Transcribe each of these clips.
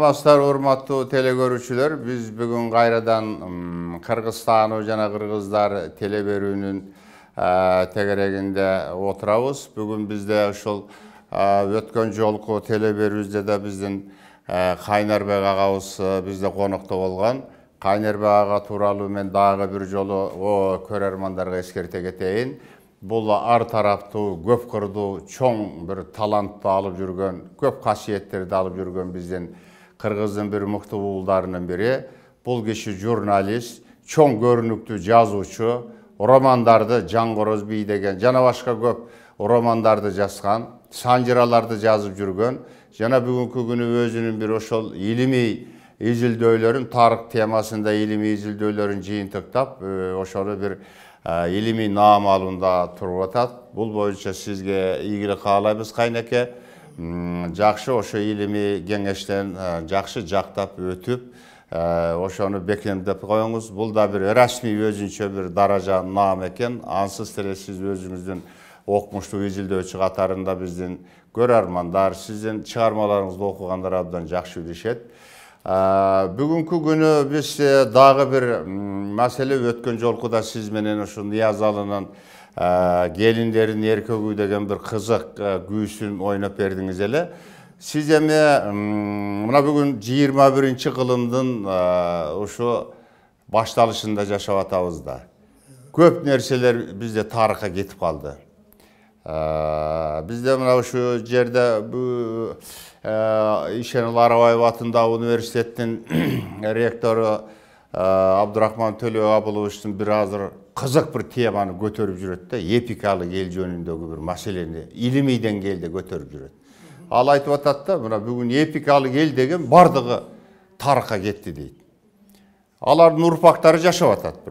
Саламатсыздар, урматтуу телекөрүүчүлөр. Biz бүгүн кайрадан Кыргызстан жана кыргыздар теле берүүнүн тегерегинде отурабыз. Бүгүн бизде ушул өткөн жолку теле берүүбүздө да биздин Кайнарбек агабыз бизде конокто болгон. Кайнарбек ага тууралуу мен дагы бир жолу көрөрмандарга эскерте кетейин. Бул ар тараптуу, көп кырдуу, чоң бир талантты алып жүргөн, көп касиеттерди алып жүргөн биздин Кыргыздын бир мыкты уулдарынын бири. Бул киши журналист, чоң көрүнүктүү жазуучу, романдарды Жаңгороз бий деген жана башка көп романдарды жазган, санжыраларды жазып жүргөн, жана бүгүнкү күнү өзүнүн бир ошол илимий изилдөөлөрүн, тарых темасында илимий изилдөөлөрүн жыйынтыктап, ошону бир илимий наам алуунда туруп атат. Бул боюнча сизге ийгилик каалайбыз, Кайнеке. Жакшы ошо илимий кеңештен жакшы жактап өтүп, ошону бекемдеп коюңуз. Бул да бир расмий өзүнчө бир даража наам экен. Ансыз деле сиз өзүңүздүн окумуштуу изилдөөчү катарында биздин көрөрмандар сиздин чыгармаларыңызды окугандар абдан жакшы билишет. Бүгүнкү күнү биз дагы бир маселе өткөн жолку да сиз менен ушу Ниязалынын келиндерин эркөгү деген бир кызык күүсүн ойноп бердиңиз эле. Сиз эми мына бүгүн 21-кылымдын ушу башталышында жашап атабыз да. Көп нерселер бизде тарыхка кетип калды. Бизде мына ушу жерде Ишенил Арабаев атындагы университеттин ректору Абдурахман Төлөабыловичтин бир азыр кызык бир теманы көтөрүп жүрөт да, эпикалык эл жөнүндөгү бир маселени илимий деңгээлде көтөрүп жүрөт. Ал айтып атат да, мына бүгүн эпикалык эл деген бардыгы тарыхка кетти дейт. Алардын урпактары жашап атат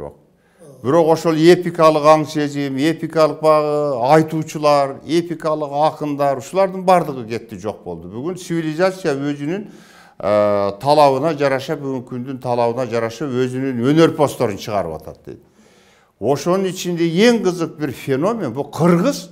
бирок ошол эпикалык аң сезим, эпикалык багы айтуучулар, эпикалык акындар, ушулардын бардыгы кетти, жок болду. Бүгүн цивилизация өзүнүн талабына жараша, бүгүнкү күндүн талабына жараша өзүнүн өнөр посторун чыгарып атат дейт. Ошонун ичинде эң кызык бир феномен бул кыргыз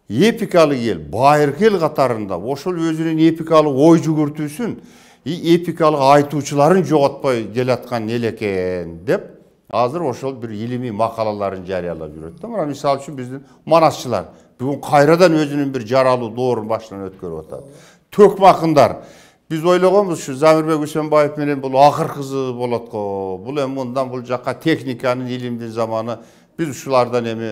эпикалык эл, байыркы эл катарында ошол өзүнүн эпикалык ой жүгүртүүсүн, эпикалык айтуучуларын жоготпой келаткан эл экен деп азыр ошол бир илимий макалаларын жарыялап жүрөт да. Мына мисалы үчүн биздин манасчылар бүгүн кайрадан өзүнүн бир жаралуу доорун башынан өткөрүп атат. Төкмө акындар. Біз ойлогонбуз ушу Замирбек Үсөнбаев менен бул акыркысы болот го. Бул эми мындан бул жакка техниканын, илимдин заманы. Биз ушулардан эми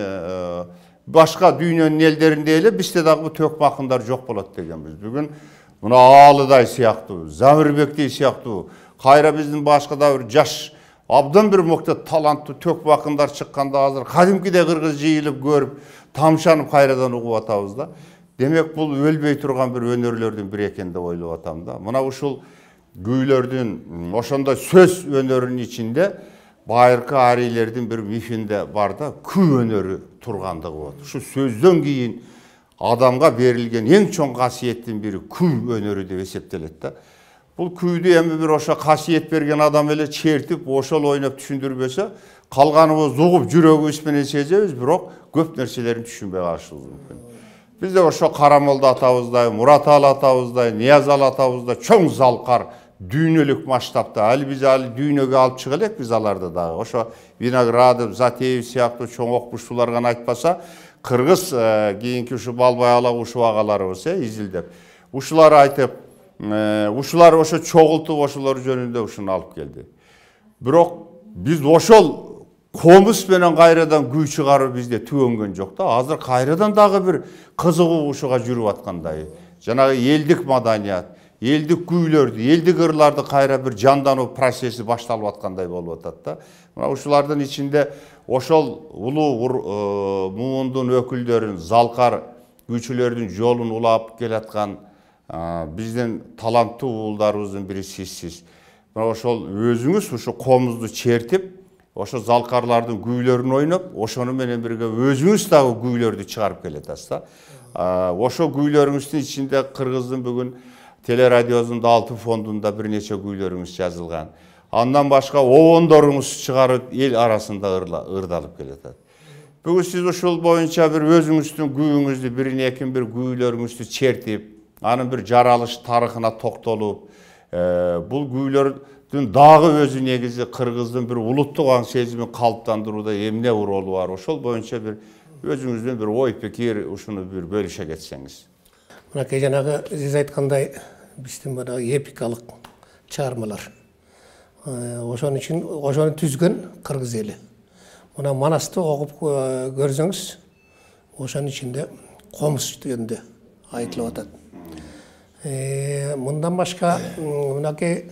башка дүйнөнүн элдеринде эле бизде дагы бул төкмө акындар жок болот дегенбиз. Бүгүн мына Аалыдай сыяктуу, Замирбектей сыяктуу, кайра биздин башка да бир жаш абдан бир мыкты таланттуу төкмө акындар чыкканда азыр кадимкидей кыргыз жыйылып көрүп, тамшанып кайрадан угуп атабыз да. Демек бул өлбөй турган бир өнөрлөрдүн бири экен деп ойлоп атам да. Мына ушул күүлөрдүн, ошондой сөз өнөрүнүн ичинде байыркы арийлердин бир мифинде бар да, күү өнөрү тургандыгы болот. Ушу сөздөн кийин адамга берилген эң чоң касиеттин бири күү өнөрү деп эсептелет да. Бул күүдү эми бир ошо касиет берген адам эле чертип, ошол ойноп түшүндүрбөсө, калганыбыз угуп жүрөгүбүз менен сезебиз, бирок көп нерселерин түшүнбөй калышыбыз мүмкүн. Бизде ошо Карамолда атабыздай, Мураталы атабыздай, Ниязалы атабыздай чоң залкар дүйнөлүк масштабта, ал биз дүйнөгө алып чыга элек биз аларды дагы. Ошо Виноградов, Затеев сыяктуу чоң окумуштуулар гана айтпаса, кыргыз кийинки ушу Балбай ала ушул агаларыбыз изилдеп. Ушулар айтып, ушулар ошо чогултуп ошолор жөнүндө ушуну алып келди. Бирок биз ошол комуз менен кайрадан күү чыгаруу бизде түгөнгөн жок да. Азыр кайрадан дагы бир кызыгуу ушуга жүрүп аткандай. Жанагы элдик маданият, элдик күүлөрдү, элдик ырларды кайра бир жандануу процесси башталып аткандай болуп атат да. Мына ушулардын ичинде ошол улуу муундун өкүлдөрүн, залкар күүчүлөрдүн жолун улап келаткан биздин таланттуу уулдарыбыздын бири сизсиз. Мына ошол өзүңүз ушу комузду чертип, ошо залкарлардын күүлөрүн ойноп, ошону менен бирге өзүңүз дагы күүлөрдү чыгарып келатасыз да. Ошо күүлөрүңүздүн ичинде кыргыздын бүгүн телерадиосунун алтын фондунда бир нече күүлөрүңүз жазылган. Андан башка обондоруңуз чыгарып эл арасында ырдалып келатат. Бүгүн сиз ушул боюнча бир өзүңүздүн күүңүздү, бирин экин бир күүлөрүңүздү чертип, анын бир жаралыш тарыхына токтолуп, Бул күүлөрдүн дагы өзү негизи кыргыздын бир улуттук аң сезимин калыптандырууда эмне ролу бар? Ошол боюнча бир өзүңүздүн бир ой пикир ушуну бир бөлүшө кетсеңиз. Мынакей жанагы сиз айткандай биздин мына эпикалык чыгармалар. Ошон үчүн ошону түзгөн кыргыз эли. Мына Манасты окуп көрсөңүз, ошонун ичинде комуз жөнүндө айтылып атат. Мындан башка мынакей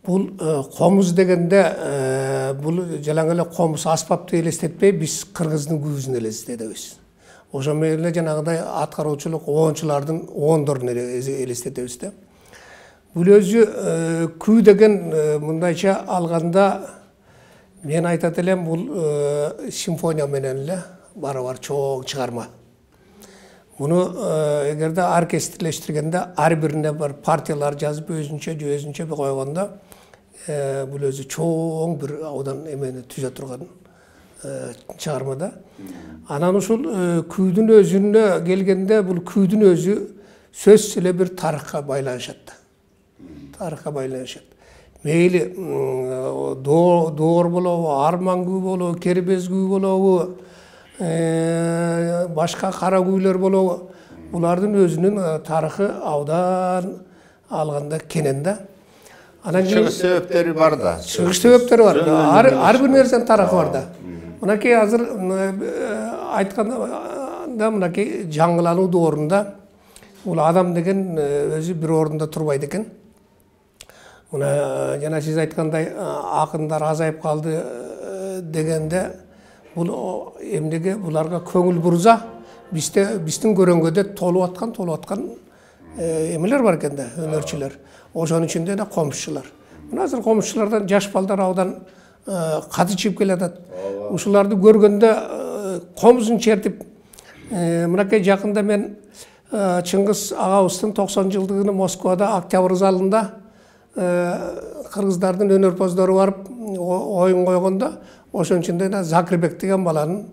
бул комуз дегенде бул жалаң эле комуз аспапты элестетпей, биз кыргыздын күүсүн элестетебиз. Ошо менен эле жанагыдай аткаруучулук оончулардыноондорун элестетебиз да. Бул өзү күү деген мындайча алганда мен айтат элем, бул симфония менен эле барабар чоң чыгарма. Муну эгерде оркестрлештиргенде ар бирине бір партиялар жазып өзүнчө койгондо бул өзү чоң бир аудан эмени түзө турган чыгарма да. Анан ушул күүдүн өзүнө келгенде бул күүдүн өзү сөзсүз эле бир тарыхка байланышат. Тарыхка байланышат. Мейли доор болобу, арман күү болобу, кербез күү болобу, башка кара күүлөр болобу, булардын өзүнүн тарыхы абдан алганда кенен да. Анан Чыгыш себептери бар да. Чыгыш себептери бар. Ар бир нерсенин тарыхы бар да. Мынакей азыр айтканда мынакей жаңылануу доорунда бул адам деген өзү бир орунда турбайт экен. Мына жана сиз айткандай акындар азайып калды дегенде бул эмнеге буларга көңүл бурса, биздин көрөңгөдө толуп аткан эмелер бар экен да, өнөрчүлөр. Ошонун ичинде да комузчулар. Мына азыр комузчулардан жаш балдар абдан каты чыгып келатат. Ушуларды көргөндө комузун чертип, мынакей жакында мен Чыңгыз агабыздын 90-жылдыгын Москвада Октябрь залында кыргыздардын өнөрпоздору барып оюн койгондо, ошонун ичинде Закирбек деген баланын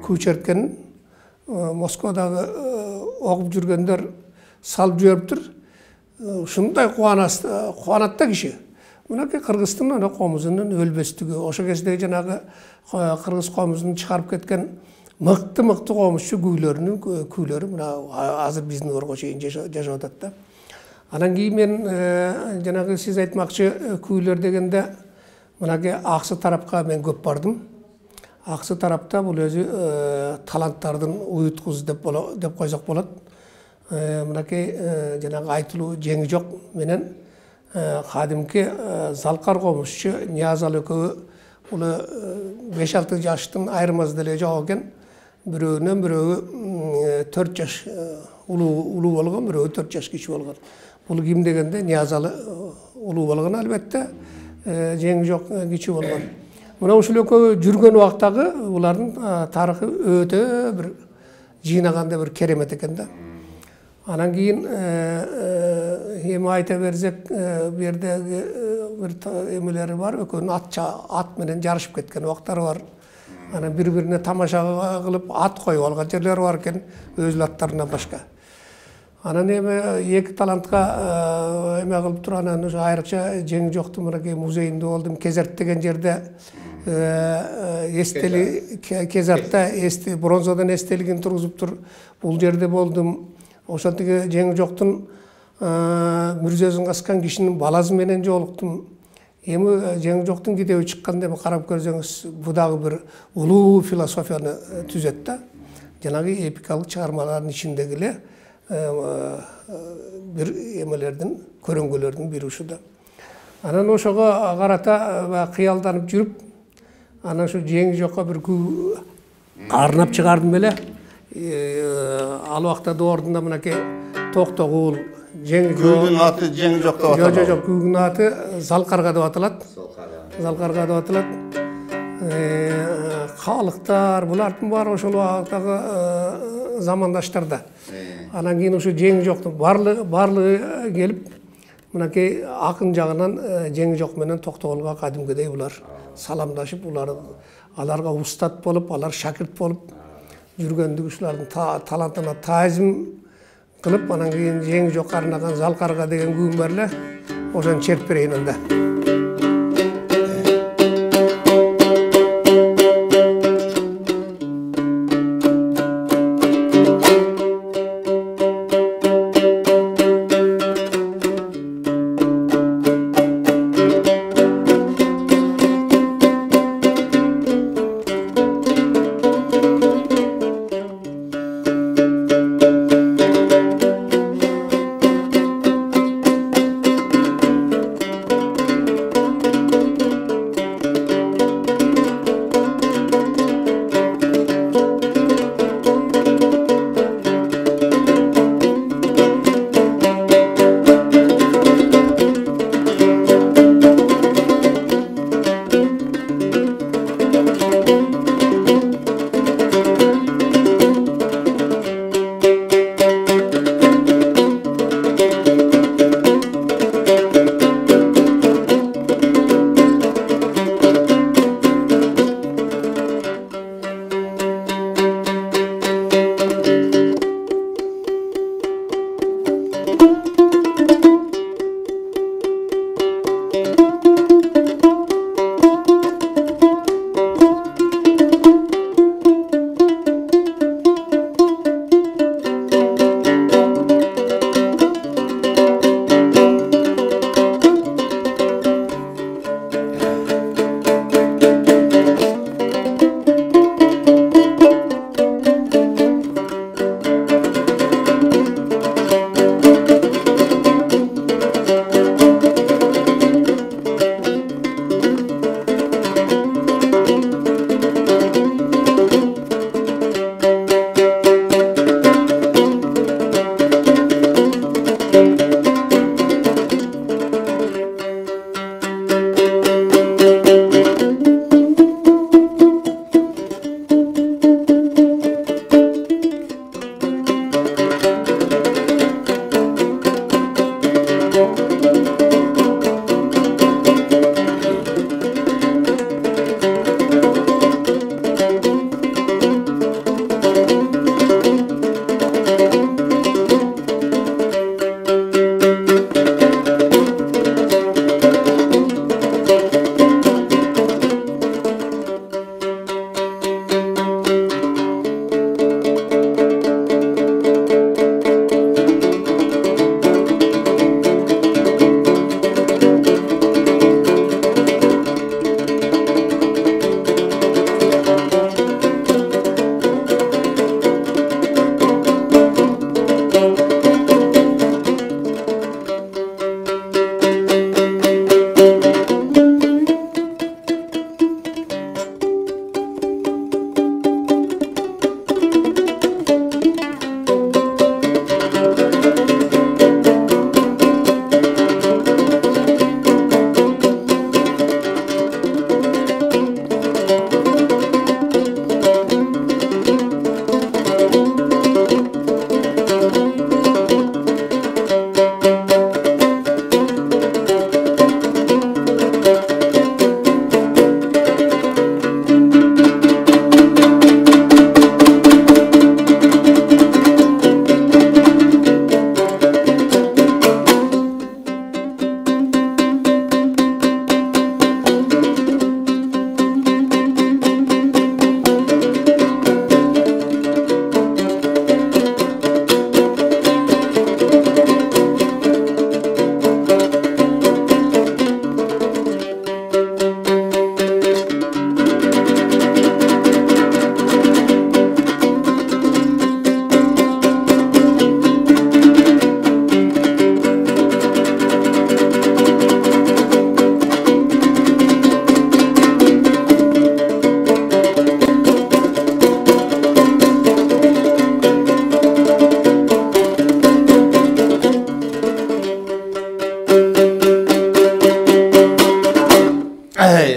күү черткенин Москвадагы окуп жүргөндөр салып жибериптир. Ушундай кубанат да киши. Мынакей кыргыздын комузунун өлбөстүгү, ошо кезде жанагы кыргыз комузун чыгарып кеткен мыкты комузчу күүлөрү мына азыр биздин орго чейин жашап атат да. Анан кийин мен жанагы сиз айтмакчы күүлөр дегенде мынакей аксы тарапка мен көп бардым. Аксы тарапта бул өзү таланттардын уюткузу деп койсок болот. Мынакей жанагы айтылуу жеңи жок менен кадимки залкар комузчу Ниязалы экөө бул 5-6 жаштын айырмасы деле жок экен. Бирөөнөн бирөөгө 4 жаш улуу болгон, бирөөгө 4 жаш кичи болгон. Бул ким дегенде Ниязалы улуу болгон, албетте жеңи жок кичи болгон. Мына ушул экөө жүргөн убактагы булардын тарыхы өтө бир жыйнаганда бир керемет экен да. Анан кийин эми айта берсек, бу жердеги бир эмелери бар, экөөнүн ат менен жарышып кеткен убактары бар. Анан бири-бирине тамаша кылып ат коюп алган жерлери бар экен, өз аттарынан башка. Анан эми эки талантка эме кылып туруп, анан ошо айрыкча жеңи жоктун мынакей музейинде болдум. Кезерт деген жерде Кезертте бронзадан эстелигин тургузуптур. Бул жерде болдум. Ошондо жеңи жоктун мүрзөсүн каскан кишинин баласы менен жолуктум. Эми жеңи жоктун китеби чыкканда эми карап көрсөңүз, бул дагы бир улуу философияны түзөт да. Жанагы эпикалык чыгармалардын ичиндеги эле бир эмелердин, көрөңгөлөрдүн бири ушу да. Анан ошого карата кыялданып жүрүп, анан ошо жеңи жокко бир күү арнап чыгардым эле. Ал убакта доордунда мынакей Токтогул, жеңи жок. Күүнүн аты жеңи жок деп аталат. Жок, күүнүн аты Залкарга деп аталат. Залкарга деп аталат. Калыктар, булардын баары ошол убактагы замандаштар да. Анан кийин ушу жеңи жоктун барлыгы келип, мынакей акын жагынан жеңи жок менен Токтогулга кадимгидей булар саламдашып, аларга устат болуп, алар шакирт болуп жүргөндүгү, ушулардын талантына таазим кылып, анан кийин жеңи жокко арнаган Залкарга деген күүм бар эле. ошону чертип берейин анда.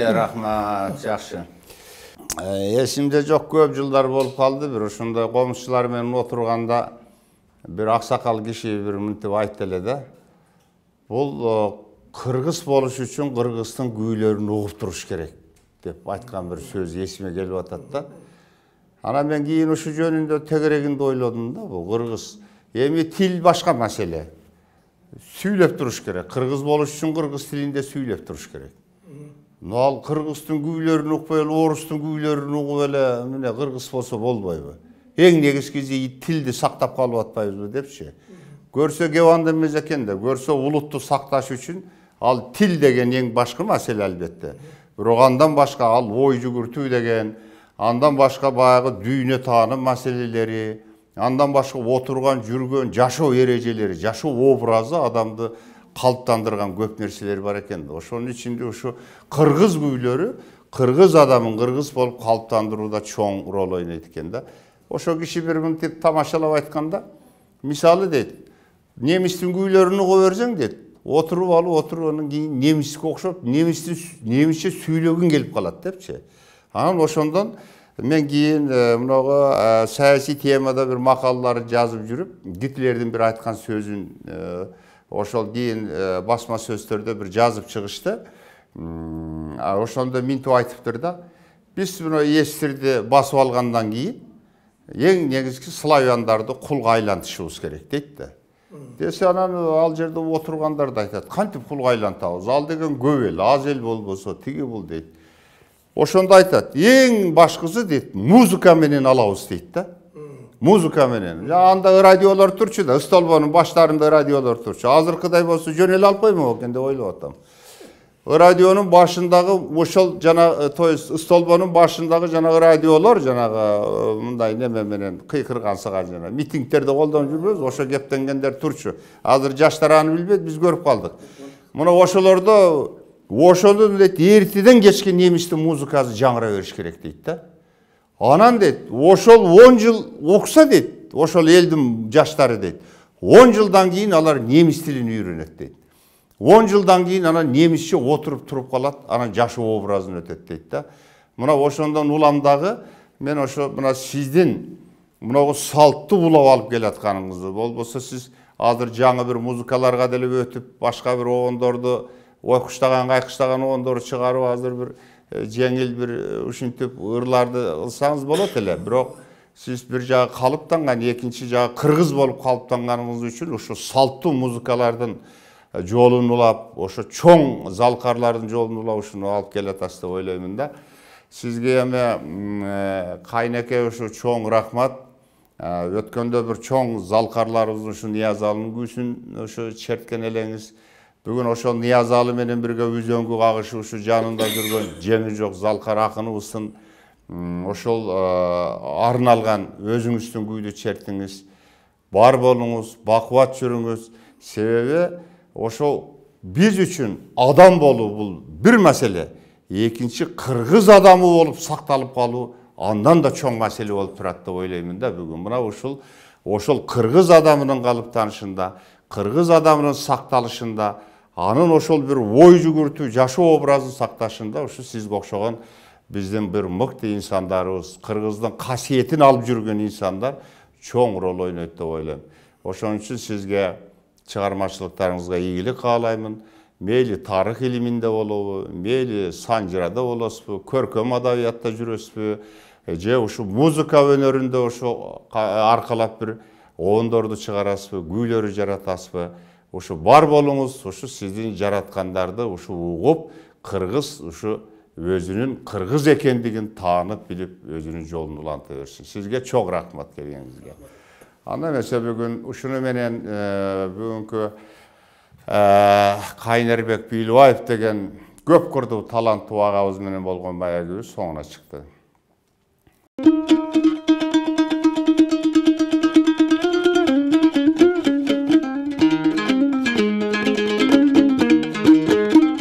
Рахмат, жакшы. Эсимде жок, көп жылдар болуп калды. Бир ушундай комушчулар менен отурганда бир аксакал киши бир мынтип айтты эле да. Бул кыргыз болуш үчүн кыргыздын күүлөрүн угуп туруш керек деп айткан бир сөз эсиме келип атат да. Анан мен кийин ушу жөнүндө тегерегинде ойлодум да, бул кыргыз. Эми тил башка маселе. Süйлеп туруш керек. Кыргыз болуш үчүн кыргыз тилинде süйлеп туруш керек. Ал кыргыздын күүлөрүн укпай эле, орустун күүлөрүн угуп эле, мына кыргыз болсо болбойбу? Эң негизгиси тилди сактап калып атпайбызбы депчи. Көрсө кеп эмес экен да, көрсө улутту сакташ үчүн ал тил деген эң башкы маселе албетте. Бирок андан башка ал ой жүгүртүү деген, андан башка баягы дүйнө тааным маселелери, андан башка отурган, жүргөн жашоо эрежелери, жашоо образы адамды калыптандырган көп нерселер бар экен. Ошонун ичинде ушу кыргыз күүлөрү кыргыз адамын кыргыз болуп калыптандырууда чоң роль ойнойт экен да. Ошо киши бир мынтип тамашалап айтканда, мисалы дейт, немистин күүлөрүн уга берсең дейт, отуруп анан кийин немиске окшоп, немисче сүйлөгүң келип калат депчи. Анан ошондон мен кийин мынагы саясий темада бир макалалар жазып жүрүп, Гитлердин бир айткан сөзүн ошол кийин басма сөздөрдө бир жазып чыгышты. Ошондо минтип айтыптыр да, биз мына эстирди басып алгандан кийин эң негизги славяндарды кулга айлантышыбыз керек дейт да. Десе анан ал жерде отургандар да айтат, кантип кулга айлантабыз? Ал деген көп эл, аз эл болбосо тиги бул дейт. Ошондо айтат, эң башкысы дейт, музыка менен алабыз дейт да. Музыка менен. Анда радиолор турчу да, столбонун баштарында радиолор турчу. Азыркыдай болсо жөн эле алып коймок экен деп ойлоп атам. Радионун башындагы ошол жана, то есть столбонун башындагы жанагы радиолор, жанагы мындай неме менен кыйкырган сыган жана митингтерде колдонуп жүрбөйбүз, ошо кептенгендер турчу. Азыр жаштар аны билбейт, биз көрүп калдык. Мына ошолордо ошондон дейт, эртеден кечке немистин музыкасы жаңыра бериш керек дейт да. Анан дейт, ошол 10 жыл окуса дейт, ошол элдин жаштары дейт, 10 жылдан кийин алар немис тилин үйрөнөт дейт. 10 жылдан кийин анан немисче отуруп туруп калат, анан жашоо образын өтөт дейт да. Мына ошондон уламдагы мен ошо мына сиздин мынагы салтты улап алып келатканыңызды, болбосо сиз азыр жаңы бир музыкаларга деле өтүп, башка бир огондорду ойкуштаган, кайкыштаган огондорду чыгарып, азыр бир жеңил бир ушинтип ырларды кылсаңыз болот эле. Бирок сиз бир жагы калыптанган, экинчи жагы кыргыз болуп калыптанганыңыз үчүн ушу салттуу музыкалардын жолун улап, ошо чоң залкарлардын жолун улап ушуну алып келатасыз деп ойлоймун да. Сизге эми кайнеке ушу чоң рахмат. Өткөндө бир чоң залкарларыбыздын ушу Ниязалынын күүсүн ушу черткен элеңиз. Бүгүн ошол Ниязалы менен бирге үзөңгү кагышып ушу жанында жүргөн жеңи жок залкар акыныбыздын ошол арналган өзүңүздүн күүдү чертиңиз. Бар болуңуз, бакубат жүрүңүз. Себеби ошол биз үчүн адам болуу бул бир маселе, экинчи кыргыз адамы болуп сакталып калуу андан да чоң маселе болуп турат деп ойлоймун да бүгүн. Мына ошол кыргыз адамынын калыптанышында, кыргыз адамынын сакталышында, анын ошол бир ой жүгүртүү, жашоо образын сакташында ушу сизге окшогон биздин бир мыкты инсандарыбыз, кыргыздын касиетин алып жүргөн инсандар чоң роль ойнойт деп ойлойм. Ошон үчүн сизге чыгармачылыктарыңызга ийгилик каалаймын. Мейли тарых илиминде болобу, мейли санжырада болосузбу, көркөм адабиятта жүрөсүзбү, же ушу музыка өнөрүндө ошо аркалап бир оондорду чыгарасызбы, күүлөрү жаратасызбы. Ушу бар болуңуз, ушу сиздин жараткандарды ушу угуп, кыргыз ушу өзүнүн кыргыз экендигин таанып билип, өзүнүн жолун уланта берсин. Сизге чоң рахмат келгениңизге. Анда эмесе бүгүн ушуну менен бүгүнкү Кайнербек Бийлибаев деген көп кырдуу таланттуу агабыз менен болгон маегибиз соңуна чыкты.